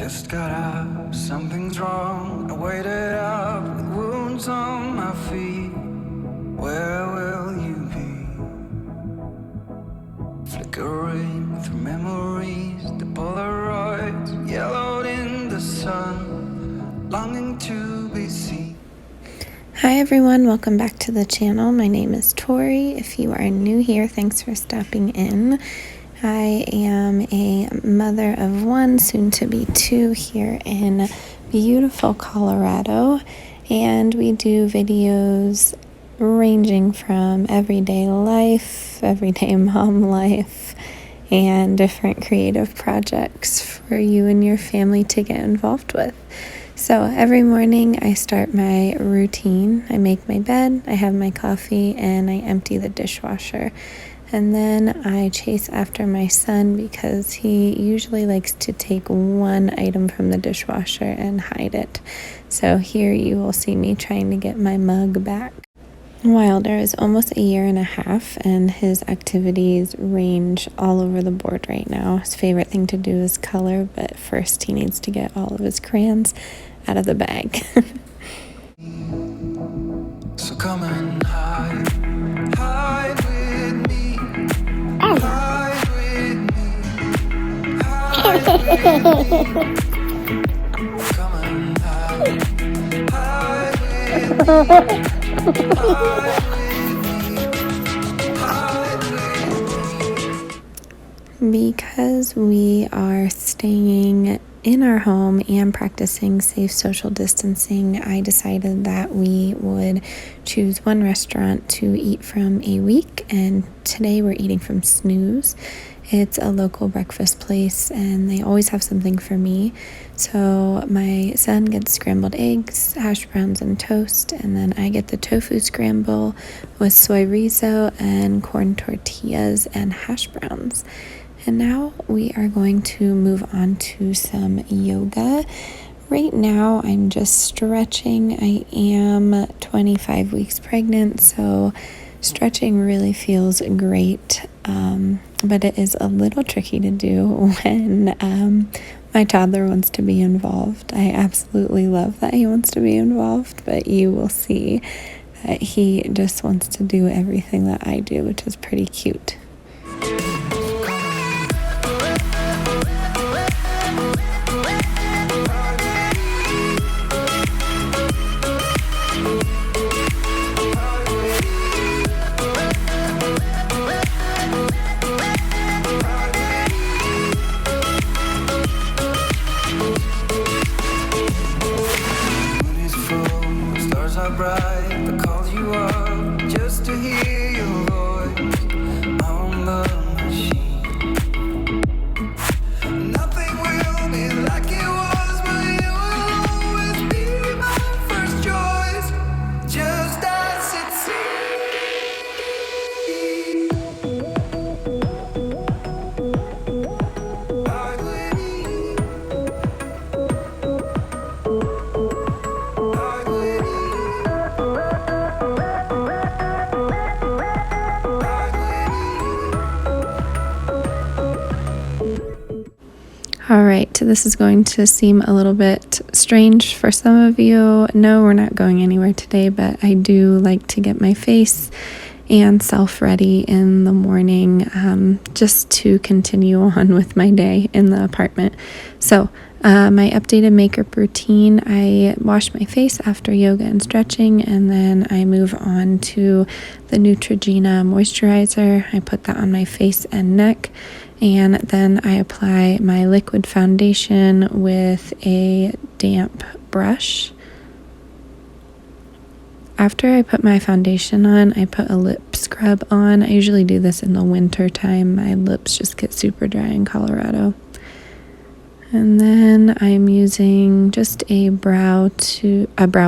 Just got up, something's wrong. I waited up with wounds on my feet. Where will you be? Flickering through memories, the Polaroids yellowed in the sun, longing to be seen. Hi everyone, welcome back to the channel. My name is Tori. If you are new here, thanks for stopping in. I am a mother of one, soon to be two, here in beautiful Colorado, and we do videos ranging from everyday life, everyday mom life, and different creative projects for you and your family to get involved with. So every morning I start my routine. I make my bed, I have my coffee, and I empty the dishwasher. And then I chase after my son because he usually likes to take one item from the dishwasher and hide it. So here you will see me trying to get my mug back. Wilder is almost a year and a half, and his activities range all over the board right now. His favorite thing to do is color, but first he needs to get all of his crayons out of the bag. So come and hide with me, hide with me, hide with me. Come and hide with me. Because we are staying in our home and practicing safe social distancing, I decided that we would choose one restaurant to eat from a week, and today we're eating from Snooze. It's a local breakfast place and they always have something for me. So my son gets scrambled eggs, hash browns, and toast, and then I get the tofu scramble with soy riso and corn tortillas and hash browns. And now we are going to move on to some yoga. Right now I'm just stretching. I am 25 weeks pregnant, so stretching really feels great, but it is a little tricky to do when my toddler wants to be involved. I absolutely love that he wants to be involved, but you will see that he just wants to do everything that I do, which is pretty cute. Bright, I called you up just to hear your voice on the machine. Nothing will be like it was, but you will always be my first choice, just as it Alright, this is going to seem a little bit strange for some of you. No, we're not going anywhere today, but I do like to get my face and self ready in the morning, just to continue on with my day in the apartment. So my updated makeup routine: I wash my face after yoga and stretching, and then I move on to the Neutrogena moisturizer. I put that on my face and neck, and then I apply my liquid foundation with a damp brush. After I put my foundation on, I put a lip scrub on. I usually do this in the winter time. My lips just get super dry in Colorado. And then I'm using just a brow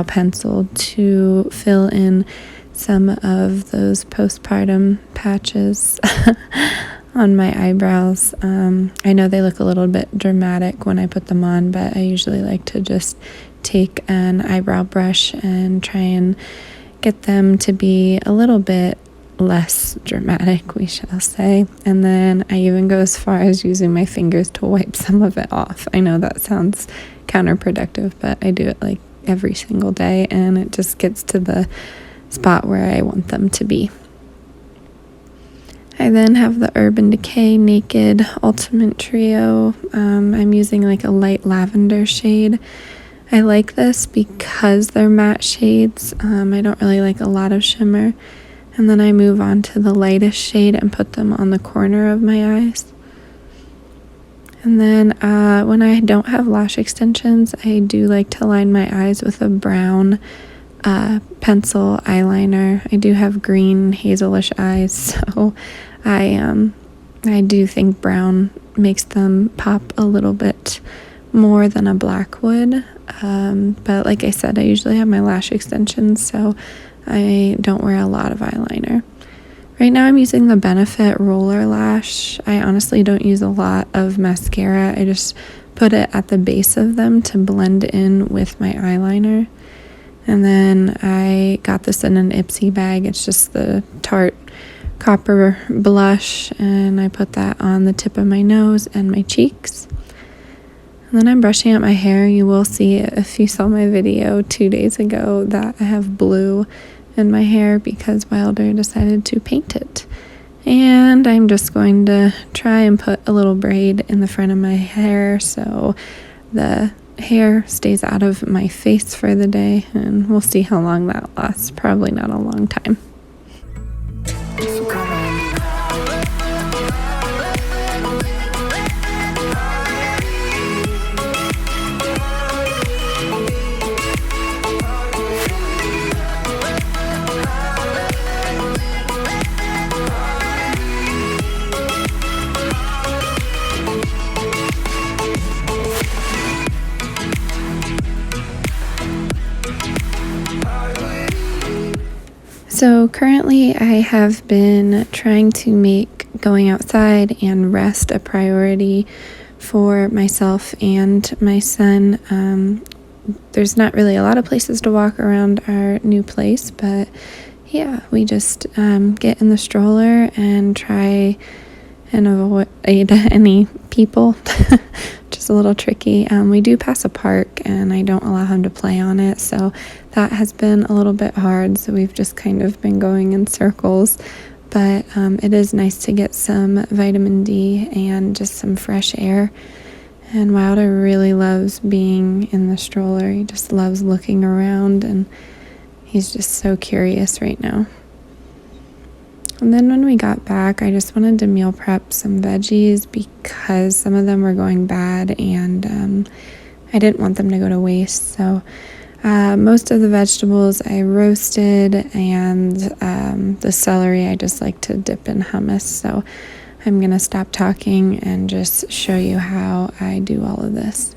pencil to fill in some of those postpartum patches on my eyebrows. I know they look a little bit dramatic when I put them on, but I usually like to just take an eyebrow brush and try and get them to be a little bit less dramatic, we shall say. And then I even go as far as using my fingers to wipe some of it off. I know that sounds counterproductive, but I do it like every single day, and it just gets to the spot where I want them to be. I then have the Urban Decay Naked Ultimate Trio. I'm using like a light lavender shade. I like this because they're matte shades. I don't really like a lot of shimmer. And then I move on to the lightest shade and put them on the corner of my eyes. And then when I don't have lash extensions, I do like to line my eyes with a brown pencil eyeliner. I do have green hazelish eyes, so I do think brown makes them pop a little bit more than a black would. But like I said, I usually have my lash extensions, so I don't wear a lot of eyeliner. Right now I'm using the Benefit Roller Lash. I honestly don't use a lot of mascara. I just put it at the base of them to blend in with my eyeliner. And then I got this in an Ipsy bag. It's just the Tarte Copper Blush, and I put that on the tip of my nose and my cheeks. And then I'm brushing out my hair. You will see, if you saw my video 2 days ago, that I have blue in my hair because Wilder decided to paint it. And I'm just going to try and put a little braid in the front of my hair so the hair stays out of my face for the day, and we'll see how long that lasts. Probably not a long time. So come on. So currently I have been trying to make going outside and rest a priority for myself and my son. There's not really a lot of places to walk around our new place, but yeah, we just get in the stroller and try and avoid any people, which is a little tricky. We do pass a park, and I don't allow him to play on it, so that has been a little bit hard. So we've just kind of been going in circles, but it is nice to get some vitamin D and just some fresh air. And Wilder really loves being in the stroller. He just loves looking around, and he's just so curious right now. And then when we got back, I just wanted to meal prep some veggies because some of them were going bad, and I didn't want them to go to waste. So most of the vegetables I roasted, and the celery I just like to dip in hummus. So I'm going to stop talking and just show you how I do all of this.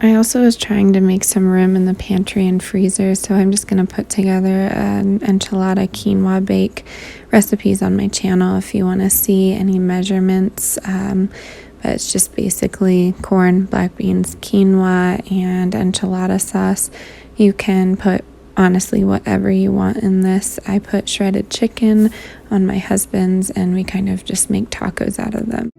I also was trying to make some room in the pantry and freezer, so I'm just going to put together an enchilada quinoa bake. Recipes on my channel if you want to see any measurements, but it's just basically corn, black beans, quinoa, and enchilada sauce. You can put honestly whatever you want in this. I put shredded chicken on my husband's, and we kind of just make tacos out of them.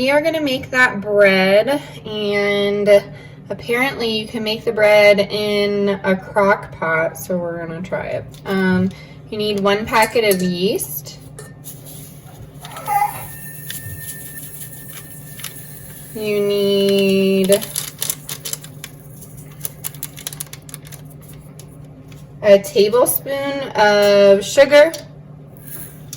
we are gonna make that bread, and apparently you can make the bread in a crock pot, so we're gonna try it. You need 1 packet of yeast. You need a tablespoon of sugar,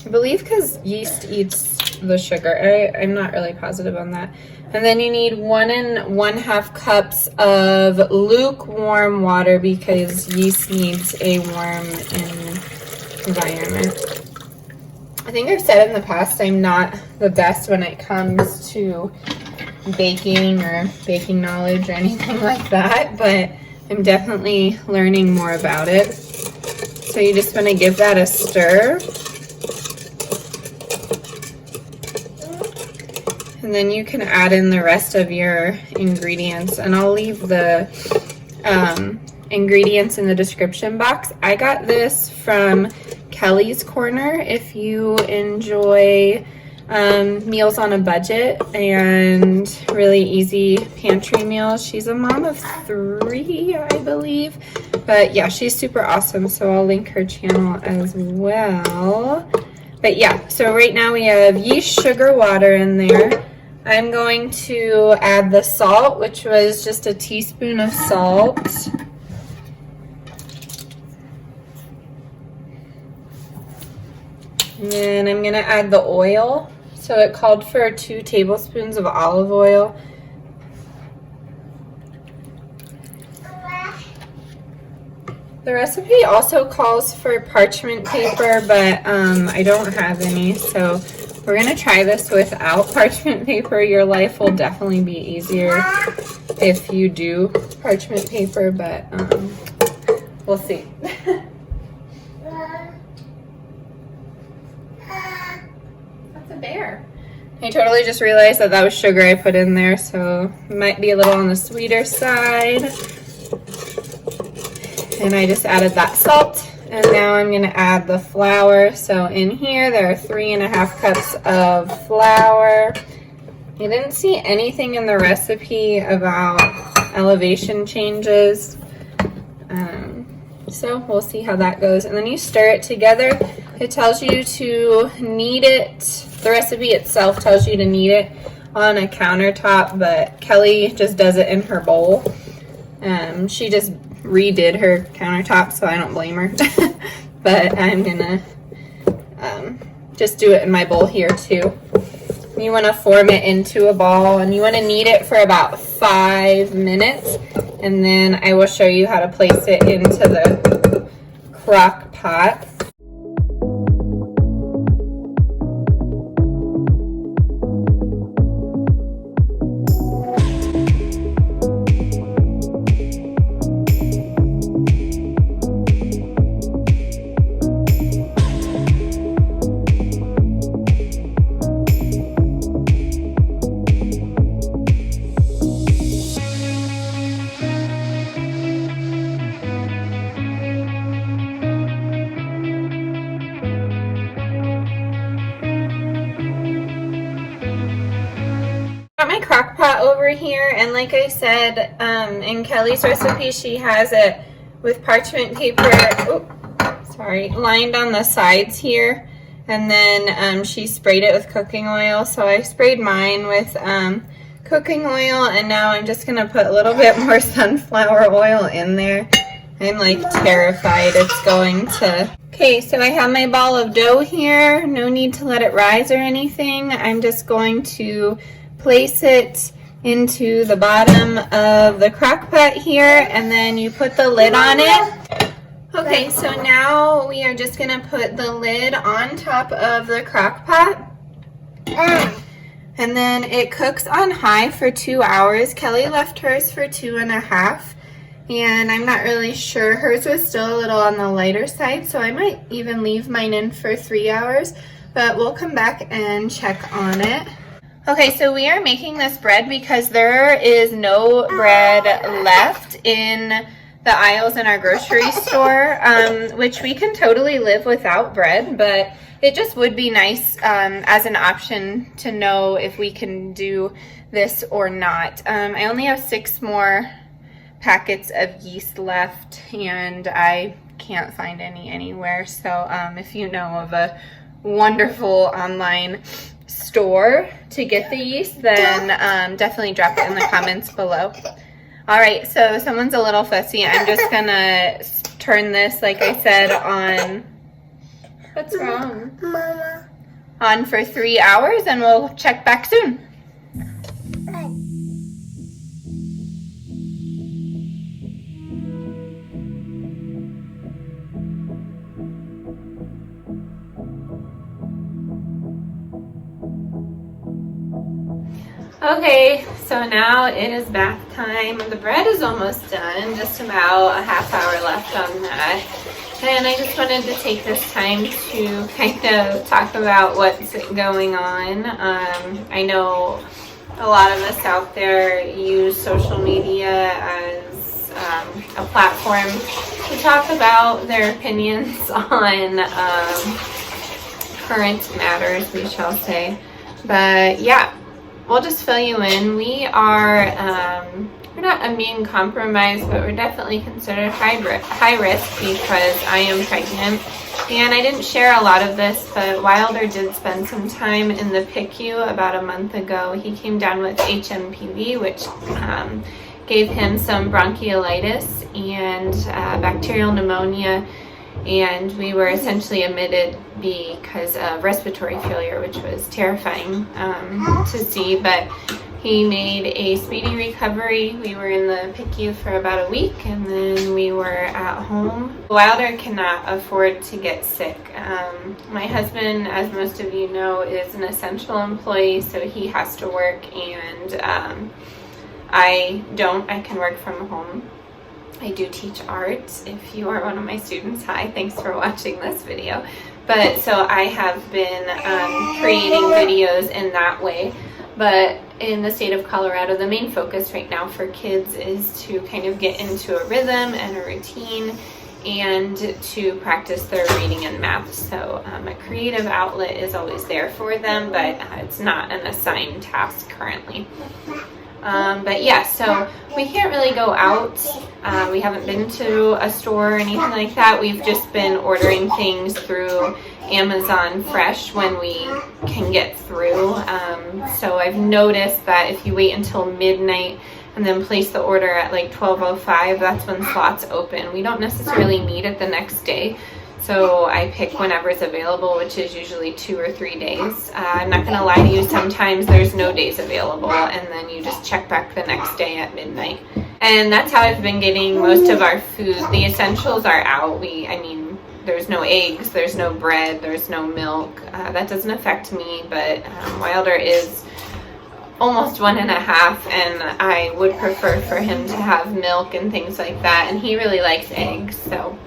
I believe, because yeast eats the sugar. I'm not really positive on that. And then you need 1 1/2 cups of lukewarm water because yeast needs a warm environment. I think I've said in the past I'm not the best when it comes to baking or baking knowledge or anything like that, but I'm definitely learning more about it. So you just want to give that a stir. And then you can add in the rest of your ingredients, and I'll leave the ingredients in the description box. I got this from Kelly's Corner. If you enjoy meals on a budget and really easy pantry meals. She's a mom of 3, I believe. But yeah, she's super awesome, so I'll link her channel as well. But yeah, so right now we have yeast, sugar, water in there. I'm going to add the salt, which was just a teaspoon of salt. And then I'm going to add the oil. So it called for 2 tablespoons of olive oil. The recipe also calls for parchment paper, but I don't have any, so we're going to try this without parchment paper. Your life will definitely be easier if you do parchment paper, but we'll see. That's a bear. I totally just realized that that was sugar I put in there, so it might be a little on the sweeter side. And I just added that salt, and now I'm going to add the flour. So in here there are 3.5 cups of flour. I didn't see anything in the recipe about elevation changes, so we'll see how that goes. And then you stir it together. It tells you to knead it. The recipe itself tells you to knead it on a countertop, but Kelly just does it in her bowl. She just redid her countertop, so I don't blame her. But I'm gonna just do it in my bowl here too. You want to form it into a ball, and you want to knead it for about 5 minutes, and then I will show you how to place it into the crock pot. My crock pot over here, and like I said, in Kelly's recipe she has it with parchment paper lined on the sides here, and then she sprayed it with cooking oil. So I sprayed mine with cooking oil, and now I'm just gonna put a little bit more sunflower oil in there. I'm like terrified it's going to. Okay, so I have my ball of dough here. No need to let it rise or anything. I'm just going to place it into the bottom of the crock pot here, and then you put the lid on it. Okay, so now we are just gonna put the lid on top of the crock pot, and then it cooks on high for 2 hours. Kelly left hers for 2.5, and I'm not really sure. Hers was still a little on the lighter side, so I might even leave mine in for 3 hours, but we'll come back and check on it. Okay, so we are making this bread because there is no bread left in the aisles in our grocery store, which we can totally live without bread, but it just would be nice as an option to know if we can do this or not. I only have 6 more packets of yeast left, and I can't find any anywhere. So if you know of a wonderful online store to get the yeast, then definitely drop it in the comments below. All right, so someone's a little fussy. I'm just gonna turn this, like I said, on. What's wrong? Mama. On for 3 hours, and we'll check back soon. Okay, so now it is bath time. The bread is almost done, just about a half hour left on that. And I just wanted to take this time to kind of talk about what's going on. I know a lot of us out there use social media as a platform to talk about their opinions on current matters, we shall say. But yeah, we'll just fill you in. We are, we're not immune compromised, but we're definitely considered high risk because I am pregnant. And I didn't share a lot of this, but Wilder did spend some time in the PICU about a month ago. He came down with HMPV, which gave him some bronchiolitis and bacterial pneumonia. And we were essentially admitted because of respiratory failure, which was terrifying to see, but he made a speedy recovery. We were in the PICU for about a week, and then we were at home. Wilder cannot afford to get sick. My husband, as most of you know, is an essential employee, so he has to work, and I don't. I can work from home. I do teach art. If you are one of my students, hi, thanks for watching this video. But so I have been creating videos in that way. But in the state of Colorado, the main focus right now for kids is to kind of get into a rhythm and a routine and to practice their reading and math. So a creative outlet is always there for them, but it's not an assigned task currently. But yeah, so we can't really go out. We haven't been to a store or anything like that. We've just been ordering things through Amazon Fresh when we can get through. So I've noticed that if you wait until midnight and then place the order at like 12:05, that's when slots open. We don't necessarily need it the next day. So I pick whenever's available, which is usually 2 or 3 days. I'm not going to lie to you, sometimes there's no days available, and then you just check back the next day at midnight. And that's how I've been getting most of our food. The essentials are out. I mean, there's no eggs, there's no bread, there's no milk. That doesn't affect me, but Wilder is almost 1.5, and I would prefer for him to have milk and things like that, and he really likes eggs, so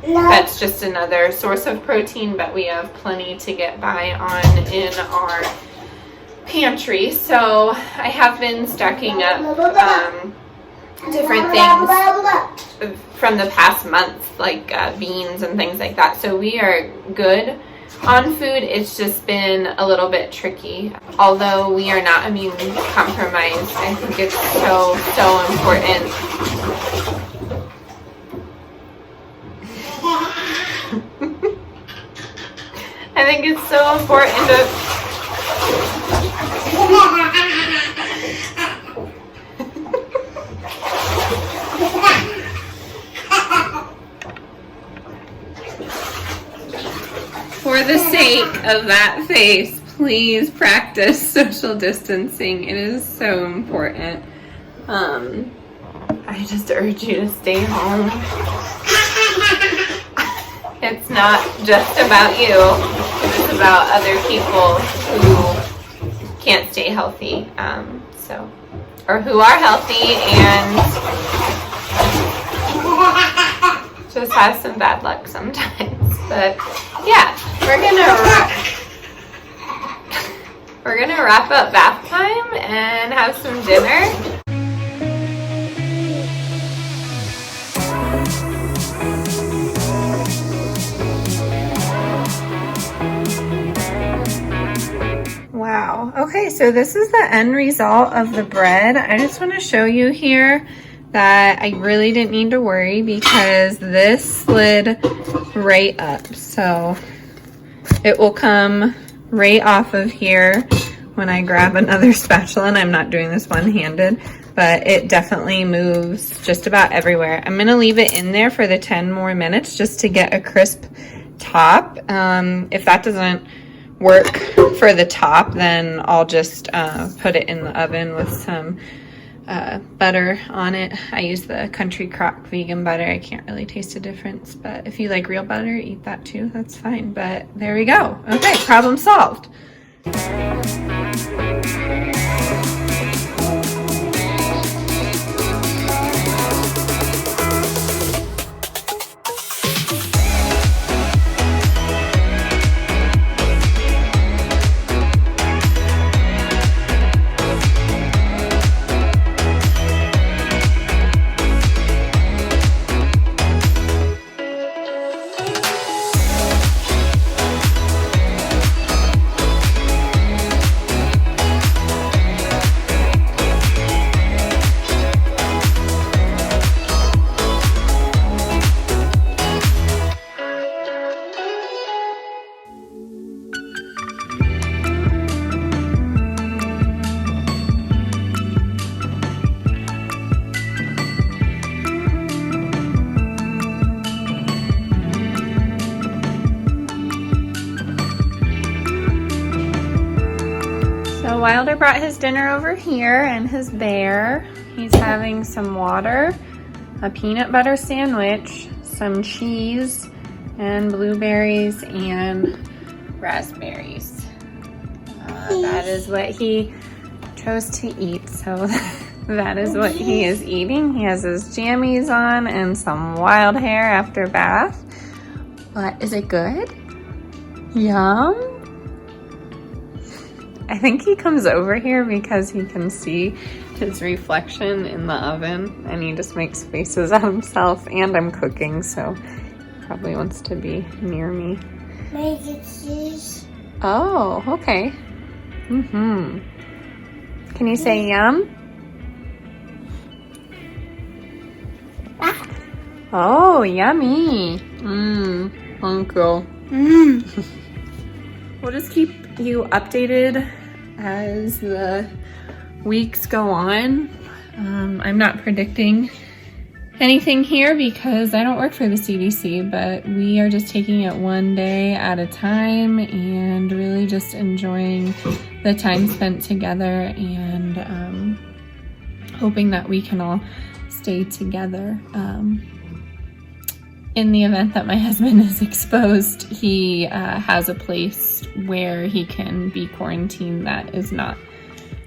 that's just another source of protein, but we have plenty to get by on in our pantry. So I have been stocking up different things from the past month, like beans and things like that. So we are good on food. It's just been a little bit tricky. Although we are not immune compromised, I think it's so important. I think it's so important for the sake of that face, please practice social distancing. It is so important. I just urge you to stay home. It's not just about you, it's about other people who can't stay healthy, or who are healthy and just have some bad luck sometimes. But yeah, we're gonna wrap up bath time and have some dinner. Okay, so this is the end result of the bread. I just want to show you here that I really didn't need to worry because this slid right up. So it will come right off of here when I grab another spatula, and I'm not doing this one-handed, but it definitely moves just about everywhere. I'm gonna leave it in there for the 10 more minutes just to get a crisp top. If that doesn't work for the top, then I'll just put it in the oven with some butter on it. I use the Country Crock vegan butter. I can't really taste a difference, but if you like real butter, eat that too. That's fine, but there we go. Okay, problem solved. Wilder brought his dinner over here and his bear. He's having some water, a peanut butter sandwich, some cheese, and blueberries and raspberries. That is what he chose to eat, so that is what he is eating. He has his jammies on and some wild hair after bath. What, is it good? Yum? I think he comes over here because he can see his reflection in the oven and he just makes faces at himself, and I'm cooking, so he probably wants to be near me. Oh, okay. Can you say yum? Oh, yummy. Thank you. We'll just keep you updated as the weeks go on. I'm not predicting anything here because I don't work for the CDC, but we are just taking it one day at a time and really just enjoying the time spent together and hoping that we can all stay together. In the event that my husband is exposed, he has a place where he can be quarantined that is not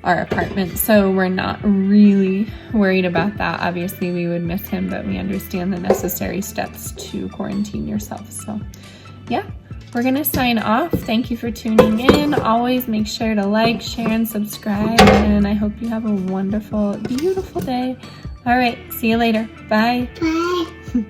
our apartment. So we're not really worried about that. Obviously, we would miss him, but we understand the necessary steps to quarantine yourself. So yeah, we're gonna sign off. Thank you for tuning in. Always make sure to like, share, and subscribe. And I hope you have a wonderful, beautiful day. All right, see you later. Bye. Bye.